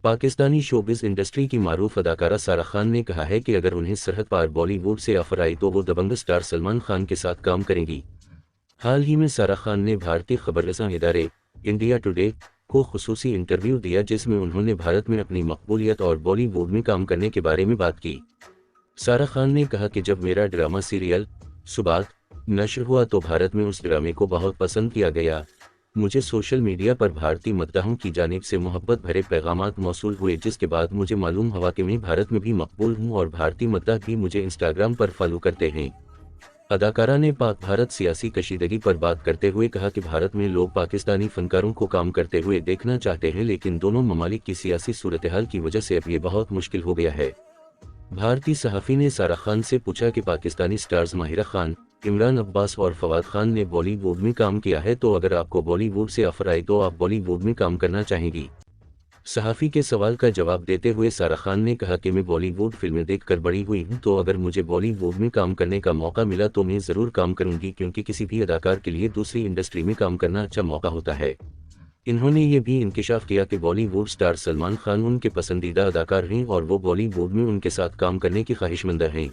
Pakistani showbiz industry की मारूफ अदाकारा सारा खान ने कहा है कि अगर उन्हें सरहद पार बॉलीवुड से ऑफर आई तो वो दबंग स्टार सलमान खान के साथ काम करेंगी। हाल ही में सारा खान ने भारतीय खबररसां इदारे इंडिया टुडे को खुसूसी इंटरव्यू दिया जिसमें उन्होंने भारत में अपनी मकबूलियत और बॉलीवुड में काम करने के बारे में बात की। सारा खान ने कहा कि जब मेरा ड्रामा सीरियल सुबात नश्र हुआ तो भारत में उस ड्रामे को बहुत पसंद किया गया। मुझे सोशल मीडिया पर भारतीय मद्दाहों की जानिब से मोहब्बत भरे पैगामात मौसूल हुए जिसके बाद मुझे मालूम हुआ कि मैं भारत में भी मकबूल हूँ और भारतीय मद्दाह भी मुझे इंस्टाग्राम पर फॉलो करते हैं। अदाकारा ने पाक भारत सियासी कशीदगी पर बात करते हुए कहा कि भारत में लोग पाकिस्तानी फनकारों को काम करते हुए देखना चाहते हैं लेकिन दोनों ममालिक की सियासी सूरत-ए-हाल की वजह से अब ये बहुत मुश्किल हो गया है। भारतीय सहाफ़ी ने सारा खान से पूछा कि पाकिस्तानी स्टार्स माहिरा खान, इमरान अब्बास और फवाद खान ने बॉलीवुड में काम किया है तो अगर आपको बॉलीवुड से ऑफर आए तो आप बॉलीवुड में काम करना चाहेंगी। सहाफ़ी के सवाल का जवाब देते हुए सारा खान ने कहा कि मैं बॉलीवुड फिल्में देखकर बड़ी हुई हूँ तो अगर मुझे बॉलीवुड में काम करने का मौका मिला तो मैं ज़रूर काम करूँगी क्योंकि किसी भी अदाकार के लिए दूसरी इंडस्ट्री में काम करना अच्छा मौका होता है। इन्होंने ये भी इंकिशाफ किया कि बॉलीवुड स्टार सलमान खान उनके पसंदीदा अदाकार हैं और वो बॉलीवुड में उनके साथ काम करने की ख्वाहिशमंद हैं।